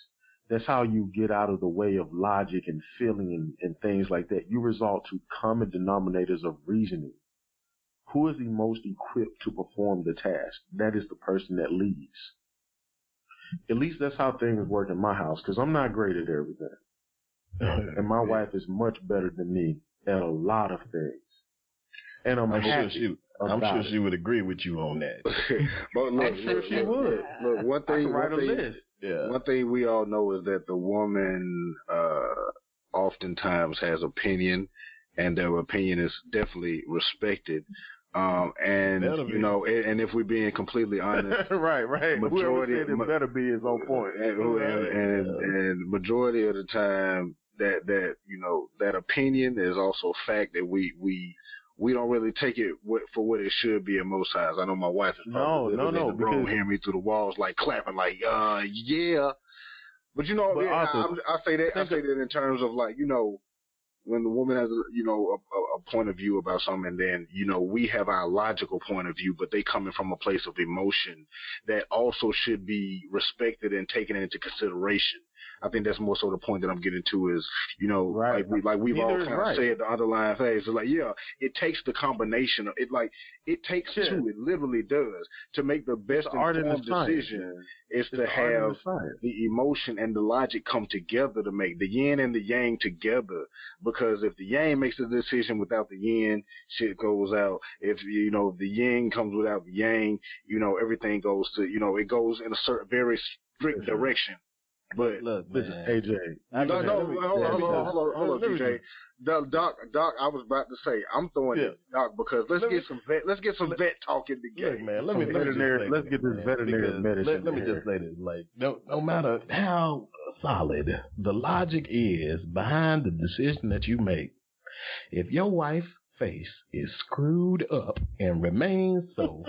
That's how you get out of the way of logic and feeling and things like that. You resort to common denominators of reasoning. Who is the most equipped to perform the task? That is the person that leads. At least that's how things work in my house, because I'm not great at everything. And my wife is much better than me at a lot of things. And I'm sure she would agree with you on that. But look, I'm sure she would. Look, one thing we all know is that the woman oftentimes has opinion, and their opinion is definitely respected. And if we're being completely honest, right. Majority it better be his own point. And majority of the time, that opinion is also fact that we don't really take it for what it should be in most times. I know my wife is probably in the room hearing me through the walls, like clapping, like yeah. But I say that in terms of, like, when the woman has a point of view about something, and then we have our logical point of view, but they coming from a place of emotion that also should be respected and taken into consideration. I think that's more so the point that I'm getting to is, right. like we've all kind of said the underlying things. So, like, yeah, it takes the combination of it. Like, it takes two. It literally does to make the best informed decision. Is to have the emotion and the logic come together to make the yin and the yang together. Because if the yang makes the decision without the yin, shit goes out. If the yin comes without the yang, everything goes to it goes in a certain very strict direction. But look, this is AJ. Hold on, DJ. Doc, I was about to say, I'm throwing it, Doc, because let's get some vet talk in the game. Look, man, let's get this veterinary medicine. Let me just say this: like, no matter how solid the logic is behind the decision that you make, if your wife's face is screwed up and remains so,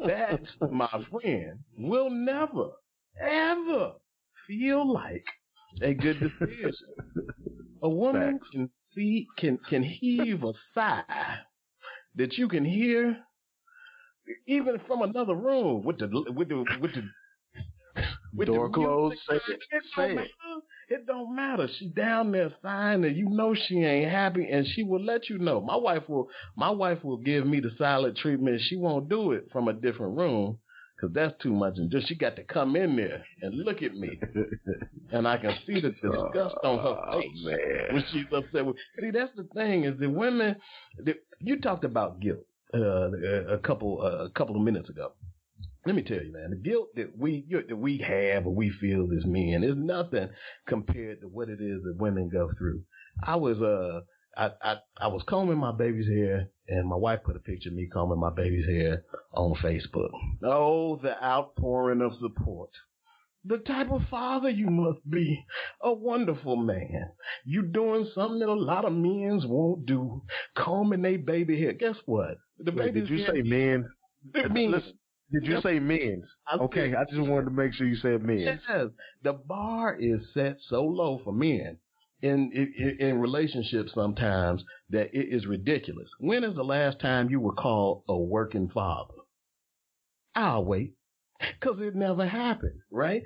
that, my friend, will never, ever feel like a good decision. A woman can heave a sigh that you can hear even from another room with the door closed. It don't matter. She down there sighing, and she ain't happy, and she will let you know. My wife will give me the silent treatment. She won't do it from a different room, because that's too much. And just she got to come in there and look at me, and I can see the disgust on her face when she's upset. See, that's the thing is the women. You talked about guilt a couple of minutes ago. Let me tell you, man, the guilt that we have or we feel as men is nothing compared to what it is that women go through. I was combing my baby's hair, and my wife put a picture of me combing my baby's hair on Facebook. Oh, the outpouring of support. The type of father you must be. A wonderful man. You doing something that a lot of men won't do. Combing their baby hair. Guess what? Did you say men? Listen, did you say men's? Okay, I just wanted to make sure you said men's. Yes. The bar is set so low for men in relationships sometimes that it is ridiculous. When is the last time you were called a working father? I'll wait. Because it never happened, right?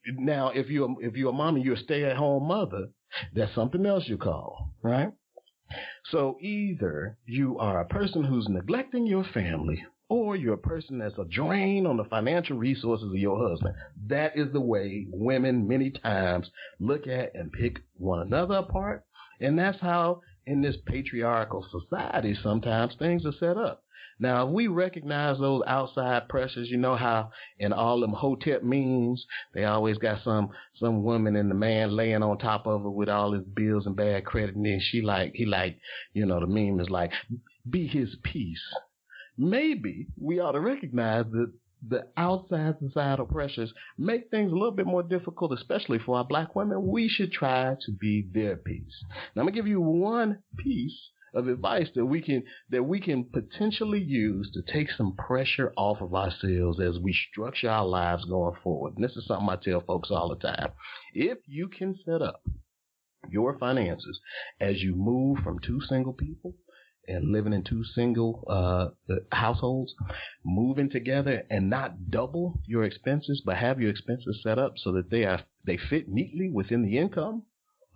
Now, if you're a mom and you're a stay-at-home mother, that's something else you call, right? So either you are a person who's neglecting your family, or you're a person that's a drain on the financial resources of your husband. That is the way women many times look at and pick one another apart. And that's how in this patriarchal society sometimes things are set up. Now, if we recognize those outside pressures, you know how in all them hotep memes, they always got some woman and the man laying on top of her with all his bills and bad credit, and then the meme is like, be his peace. Maybe we ought to recognize that the outside societal pressures make things a little bit more difficult, especially for our black women. We should try to be their peace. Now, I'm going to give you one piece of advice that we can potentially use to take some pressure off of ourselves as we structure our lives going forward. And this is something I tell folks all the time. If you can set up your finances as you move from two single people and living in two single households, moving together and not double your expenses, but have your expenses set up so that they fit neatly within the income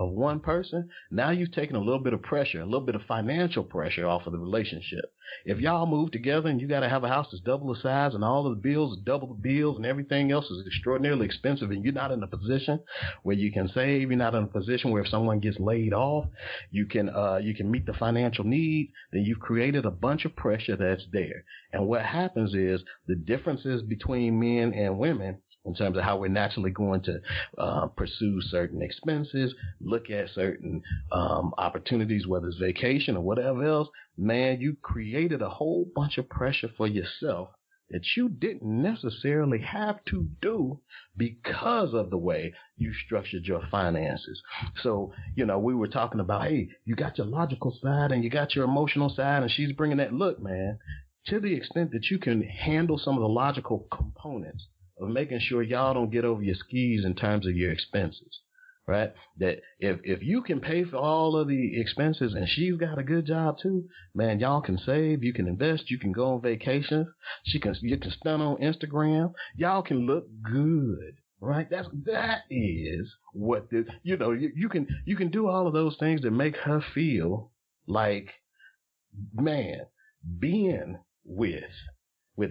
of one person, now you've taken a little bit of pressure, a little bit of financial pressure off of the relationship. If y'all move together and you got to have a house that's double the size and all of the bills are double the bills and everything else is extraordinarily expensive and you're not in a position where you can save, you're not in a position where if someone gets laid off, you can meet the financial need, then you've created a bunch of pressure that's there. And what happens is the differences between men and women in terms of how we're naturally going to pursue certain expenses, look at certain opportunities, whether it's vacation or whatever else, man, you created a whole bunch of pressure for yourself that you didn't necessarily have to do because of the way you structured your finances. So, we were talking about, hey, you got your logical side and you got your emotional side, and she's bringing that, look, man, to the extent that you can handle some of the logical components of making sure y'all don't get over your skis in terms of your expenses, right? That if you can pay for all of the expenses and she's got a good job too, man, y'all can save, you can invest, you can go on vacations, you can stunt on Instagram, y'all can look good, right? That is what you can do all of those things that make her feel like, man, being with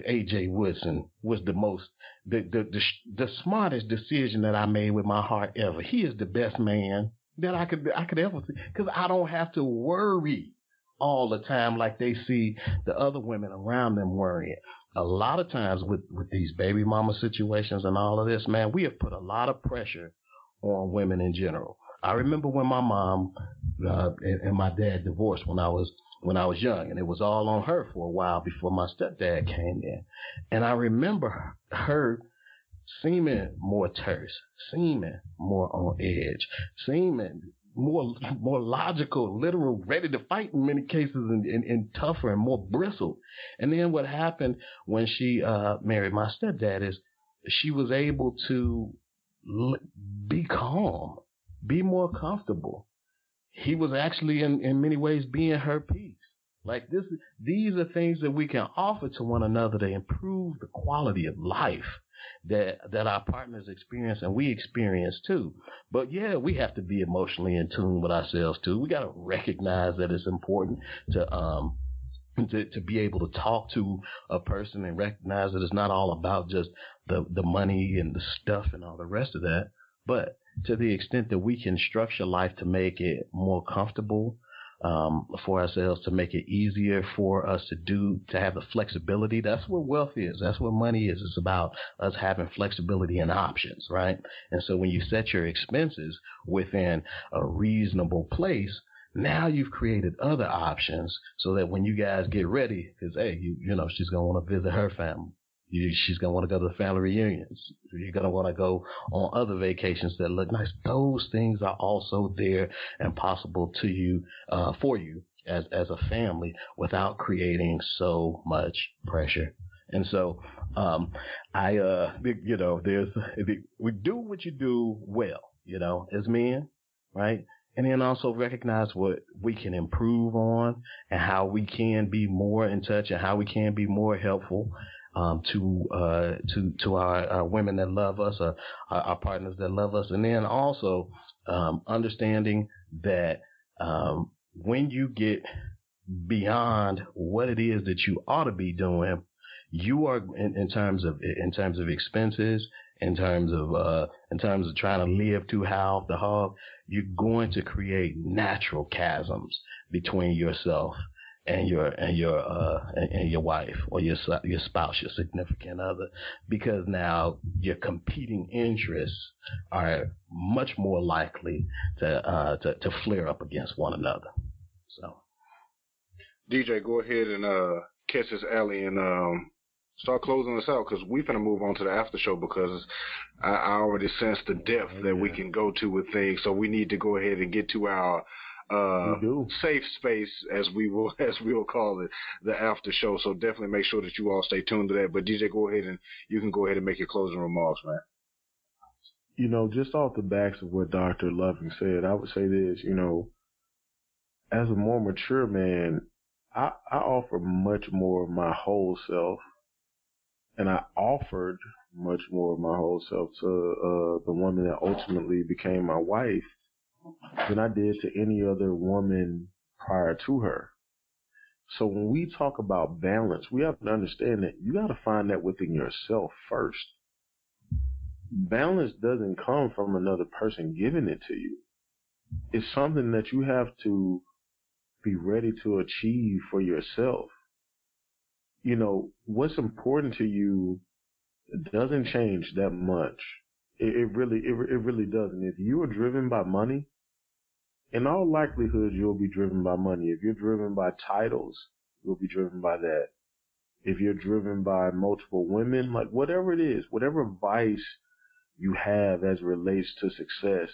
A.J. Woodson was the smartest decision that I made with my heart ever. He is the best man that I could ever see, because I don't have to worry all the time like they see the other women around them worrying. A lot of times with these baby mama situations and all of this, man, we have put a lot of pressure on women in general. I remember when my mom and my dad divorced when I was young, and it was all on her for a while before my stepdad came in. And I remember her seeming more terse, seeming more on edge, seeming more logical, literal, ready to fight in many cases, and tougher and more bristled. And then what happened when she married my stepdad is she was able to be calm, be more comfortable. He was actually in many ways being her peace. Like these are things that we can offer to one another to improve the quality of life that our partners experience and we experience too. But yeah, we have to be emotionally in tune with ourselves too. We got to recognize that it's important to to be able to talk to a person and recognize that it's not all about just the money and the stuff and all the rest of that, but to the extent that we can structure life to make it more comfortable for ourselves, to make it easier for us to have the flexibility. That's what wealth is. That's what money is. It's about us having flexibility and options, right? And so when you set your expenses within a reasonable place, now you've created other options so that when you guys get ready, because, hey, you know, she's going to want to visit her family. She's going to want to go to the family reunions. You're going to want to go on other vacations that look nice. Those things are also there and possible to you, for you as a family without creating so much pressure. And so, you know, we do what you do well, you know, as men, right? And then also recognize what we can improve on and how we can be more in touch and how we can be more helpful to our women that love us, our partners that love us. And then also understanding that when you get beyond what it is that you ought to be doing, you are in terms of expenses, in terms of trying to live too high off the hog, you're going to create natural chasms between yourself and your wife or your spouse, your significant other, because now your competing interests are much more likely to flare up against one another. So, DJ, go ahead and catch this alley and start closing us out, because we're going to move on to the after show, because I already sense the depth that we can go to with things. So we need to go ahead and get to our safe space, as we will call it, the after show. So definitely make sure that you all stay tuned to that. But DJ, go ahead and you can go ahead and make your closing remarks, man. You know, just off the backs of what Dr. Loving said, I would say this, you know, as a more mature man, I offer much more of my whole self, and I offered much more of my whole self to the woman that ultimately became my wife than I did to any other woman prior to her. So when we talk about balance, we have to understand that you got to find that within yourself first. Balance doesn't come from another person giving it to you. It's something that you have to be ready to achieve for yourself. You know, what's important to you doesn't change that much. It really doesn't. If you are driven by money, in all likelihood, you'll be driven by money. If you're driven by titles, you'll be driven by that. If you're driven by multiple women, like whatever it is, whatever vice you have as it relates to success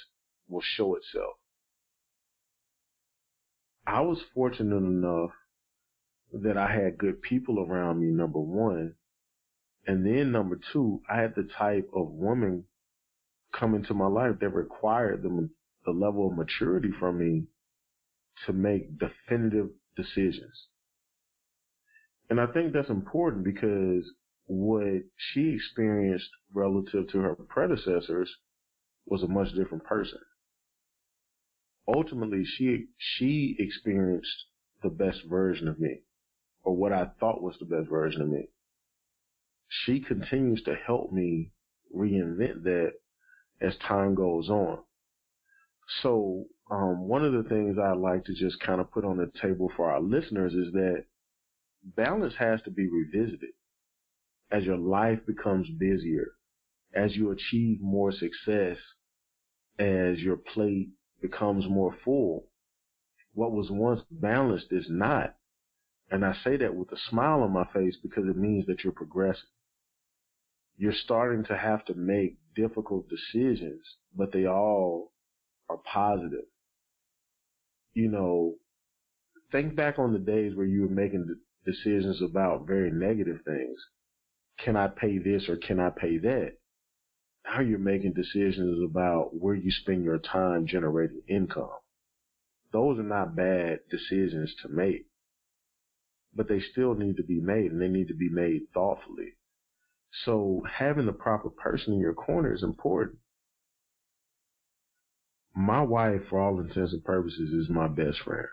will show itself. I was fortunate enough that I had good people around me, number one. And then number two, I had the type of woman come into my life that required the level of maturity from me to make definitive decisions. And I think that's important, because what she experienced relative to her predecessors was a much different person. Ultimately, she experienced the best version of me, or what I thought was the best version of me. She continues to help me reinvent that as time goes on. So one of the things I like to just kind of put on the table for our listeners is that balance has to be revisited as your life becomes busier, as you achieve more success, as your plate becomes more full. What was once balanced is not. And I say that with a smile on my face, because it means that you're progressing. You're starting to have to make difficult decisions, but they all are positive. You know, think back on the days where you were making decisions about very negative things. Can I pay this or can I pay that? Now you're making decisions about where you spend your time generating income. Those are not bad decisions to make, but they still need to be made, and they need to be made thoughtfully. So having the proper person in your corner is important. My wife, for all intents and purposes, is my best friend.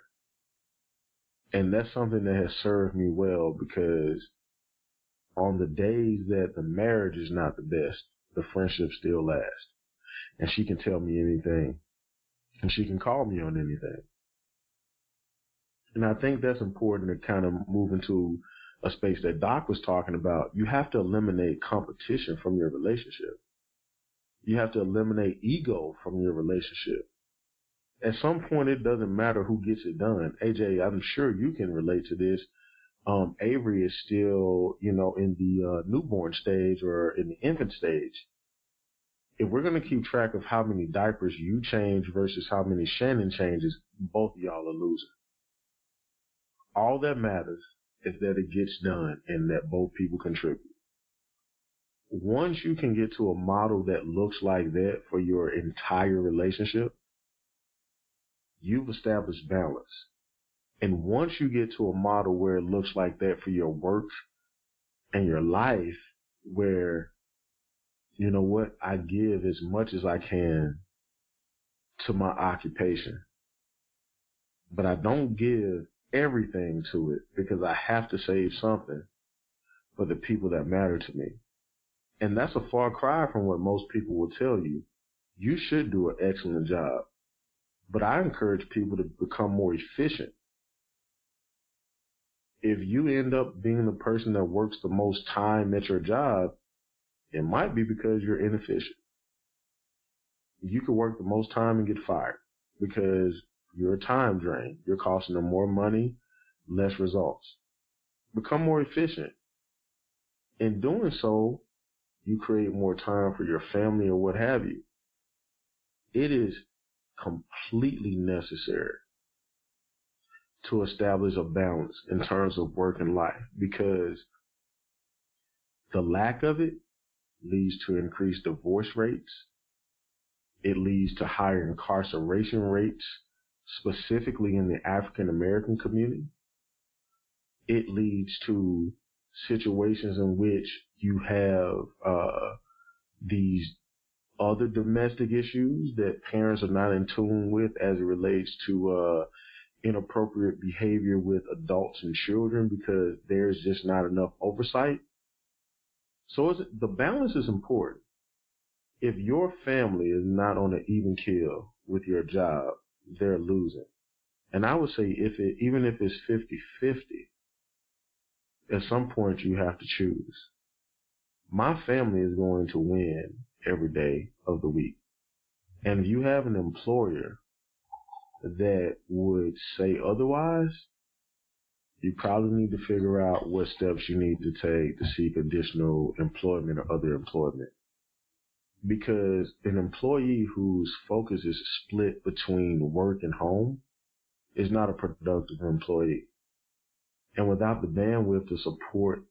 And that's something that has served me well, because on the days that the marriage is not the best, the friendship still lasts. And she can tell me anything. And she can call me on anything. And I think that's important to kind of move into a space that Doc was talking about. You have to eliminate competition from your relationship. You have to eliminate ego from your relationship. At some point, it doesn't matter who gets it done. AJ, I'm sure you can relate to this. Avery is still, in the newborn stage or in the infant stage. If we're going to keep track of how many diapers you change versus how many Shannon changes, both of y'all are losing. All that matters is that it gets done and that both people contribute. Once you can get to a model that looks like that for your entire relationship, you've established balance. And once you get to a model where it looks like that for your work and your life, where, you know what, I give as much as I can to my occupation, but I don't give everything to it because I have to save something for the people that matter to me. And that's a far cry from what most people will tell you. You should do an excellent job. But I encourage people to become more efficient. If you end up being the person that works the most time at your job, it might be because you're inefficient. You could work the most time and get fired because you're a time drain. You're costing them more money, less results. Become more efficient. In doing so, you create more time for your family or what have you. It is completely necessary to establish a balance in terms of work and life, because the lack of it leads to increased divorce rates. It leads to higher incarceration rates, specifically in the African American community. It leads to situations in which you have these other domestic issues that parents are not in tune with as it relates to inappropriate behavior with adults and children, because there's just not enough oversight. So the balance is important. If your family is not on an even keel with your job, they're losing. And I would say even if it's 50-50, at some point you have to choose. My family is going to win every day of the week. And if you have an employer that would say otherwise, you probably need to figure out what steps you need to take to seek additional employment or other employment. Because an employee whose focus is split between work and home is not a productive employee. And without the bandwidth to support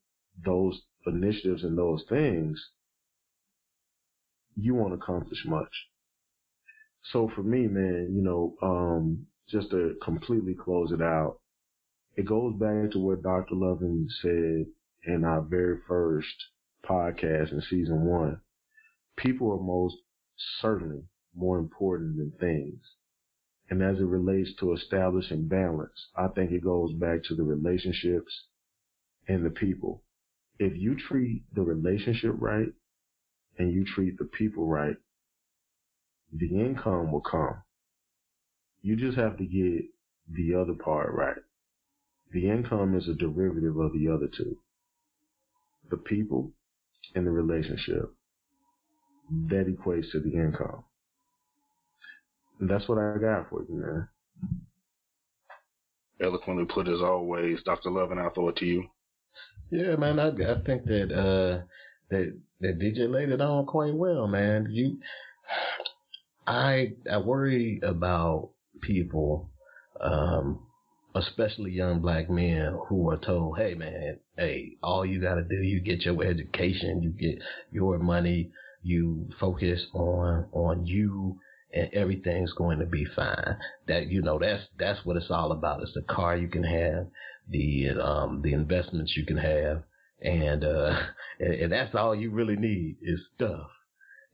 those initiatives and those things, you won't accomplish much. So for me, man, just to completely close it out, it goes back to what Dr. Lovin said in our very first podcast in season 1. People are most certainly more important than things. And as it relates to establishing balance, I think it goes back to the relationships and the people. If you treat the relationship right and you treat the people right, the income will come. You just have to get the other part right. The income is a derivative of the other two. The people and the relationship. That equates to the income. And that's what I got for you, man. Eloquently put as always. Dr. Lovin, I'll throw it to you. Yeah, man, I think that DJ laid it on quite well, man. I worry about people, especially young black men who are told, hey man, all you gotta do, you get your education, you get your money, you focus on you, and everything's going to be fine. That's what it's all about. It's the car you can have, the investments you can have, and that's all you really need is stuff.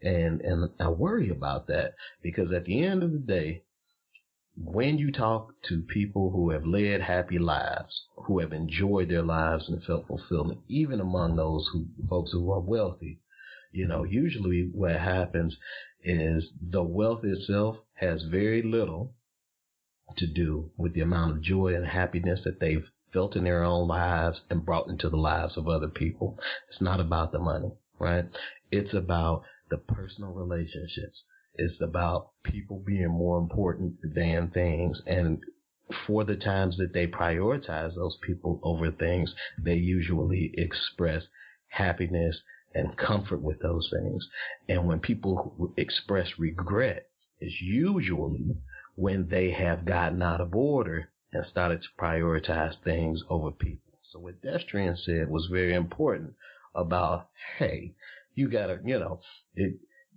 And I worry about that because at the end of the day, when you talk to people who have led happy lives, who have enjoyed their lives and felt fulfillment, even among those folks who are wealthy, usually what happens is the wealth itself has very little to do with the amount of joy and happiness that they've felt in their own lives and brought into the lives of other people. It's not about the money, right? It's about the personal relationships. It's about people being more important than things. And for the times that they prioritize those people over things, they usually express happiness and comfort with those things. And when people express regret, it's usually when they have gotten out of order and started to prioritize things over people. So what BREADren said was very important about, hey, you gotta,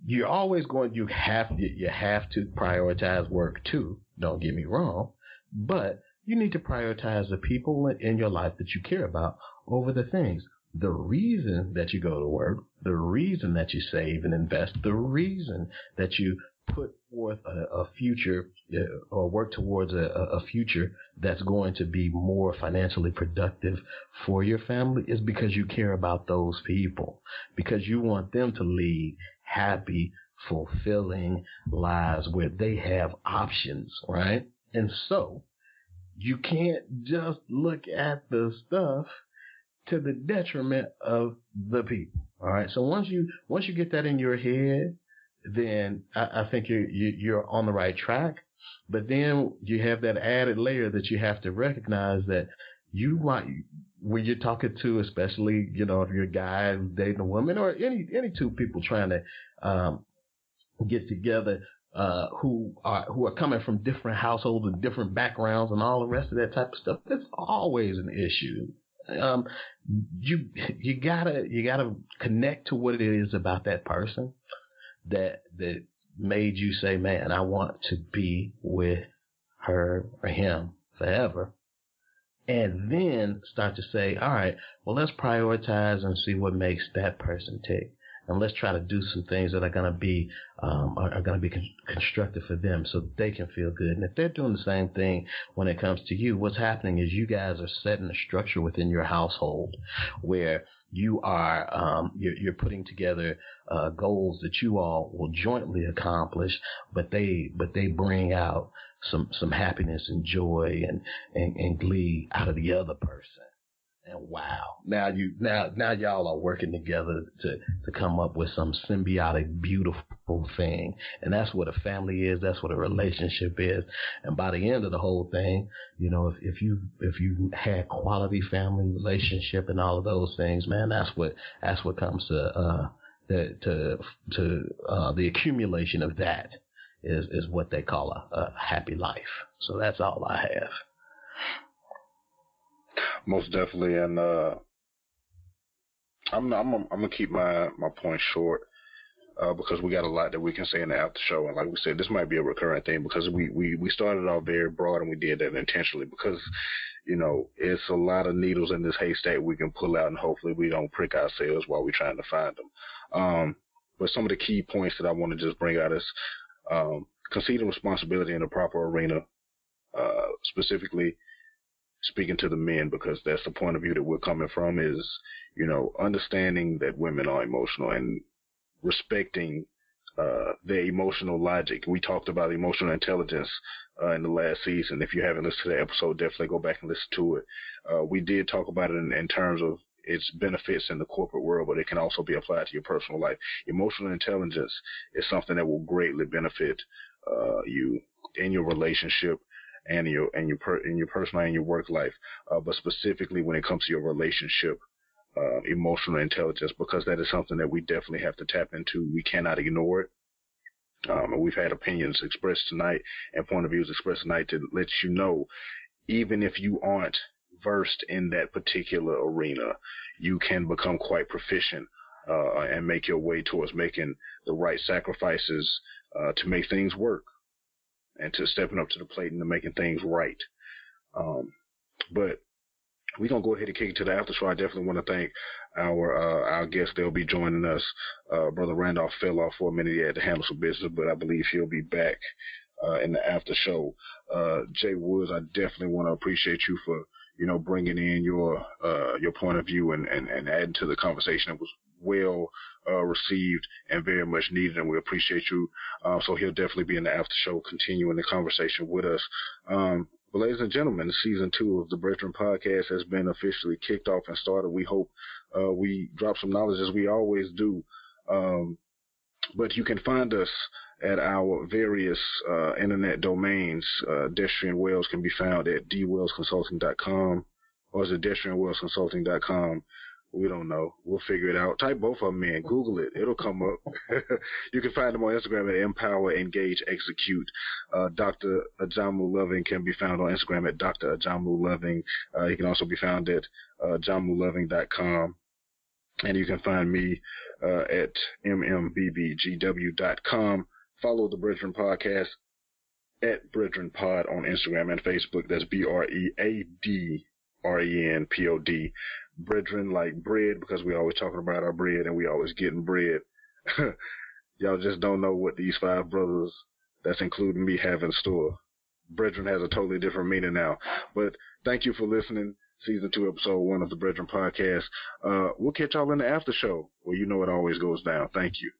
you're always you have to prioritize work too. Don't get me wrong, but you need to prioritize the people in your life that you care about over the things. The reason that you go to work, the reason that you save and invest, the reason that you put forth a future or work towards a future that's going to be more financially productive for your family is because you care about those people, because you want them to lead happy, fulfilling lives where they have options, right? And so you can't just look at the stuff to the detriment of the people. All right. So once you get that in your head, then I think you're on the right track. But then you have that added layer that you have to recognize that you might, when you're talking to, especially, if you're a guy dating a woman or any two people trying to get together, who are coming from different households and different backgrounds and all the rest of that type of stuff, that's always an issue. You gotta connect to what it is about that person that made you say, man, I want to be with her or him forever. And then start to say, all right, well, let's prioritize and see what makes that person tick. And let's try to do some things that are going to be constructive for them so that they can feel good. And if they're doing the same thing when it comes to you, what's happening is you guys are setting a structure within your household where you are you're putting together goals that you all will jointly accomplish, but they bring out some happiness and joy and glee out of the other person. And wow, now y'all are working together to come up with some symbiotic, beautiful thing. And that's what a family is. That's what a relationship is. And by the end of the whole thing, if you had quality family relationship and all of those things, man, that's what comes to the accumulation of that is what they call a happy life. So that's all I have. Most definitely, and I'm gonna keep my point short because we got a lot that we can say in the after show, and like we said, this might be a recurring thing because we started off very broad and we did that intentionally because it's a lot of needles in this haystack we can pull out, and hopefully we don't prick ourselves while we're trying to find them. But some of the key points that I want to just bring out is conceding responsibility in the proper arena, specifically speaking to the men, because that's the point of view that we're coming from is, understanding that women are emotional and respecting their emotional logic. We talked about emotional intelligence in the last season. If you haven't listened to that episode, definitely go back and listen to it. We did talk about it in terms of its benefits in the corporate world, but it can also be applied to your personal life. Emotional intelligence is something that will greatly benefit you in your relationship and in your personal and your work life, but specifically when it comes to your relationship, emotional intelligence, because that is something that we definitely have to tap into. We cannot ignore it. And we've had opinions expressed tonight and point of views expressed tonight to let you know, even if you aren't versed in that particular arena, you can become quite proficient and make your way towards making the right sacrifices to make things work, and to stepping up to the plate and to making things right. But we're going to go ahead and kick it to the after show. I definitely want to thank our guest. They'll be joining us. Brother Randolph fell off for a minute. He had to handle some business, but I believe he'll be back in the after show. Jay Woods, I definitely want to appreciate you for, bringing in your point of view and adding to the conversation. It was well received and very much needed, and we appreciate you. So he'll definitely be in the after show, continuing the conversation with us. But ladies and gentlemen, season 2 of the BREADren podcast has been officially kicked off and started. We hope we drop some knowledge as we always do. But you can find us at our various internet domains. Destrian Wells can be found at dwellsconsulting.com, or is it destrianwellsconsulting.com? We don't know. We'll figure it out. Type both of them in. Google it. It'll come up. You can find them on Instagram at Empower, Engage, Execute. Dr. Ajamu Loving can be found on Instagram at Dr. Ajamu Loving. He can also be found at jamuloving.com. And you can find me at mmbbgw.com. Follow the BREADren podcast at BREADren Pod on Instagram and Facebook. That's BREADRENPOD. BREADren like bread, because we always talking about our bread and we always getting bread. Y'all just don't know what these 5 brothers, that's including me, have in store. BREADren has a totally different meaning now. But thank you for listening. Season 2, episode 1 of the BREADren podcast. We'll catch y'all in the after show where it always goes down. Thank you.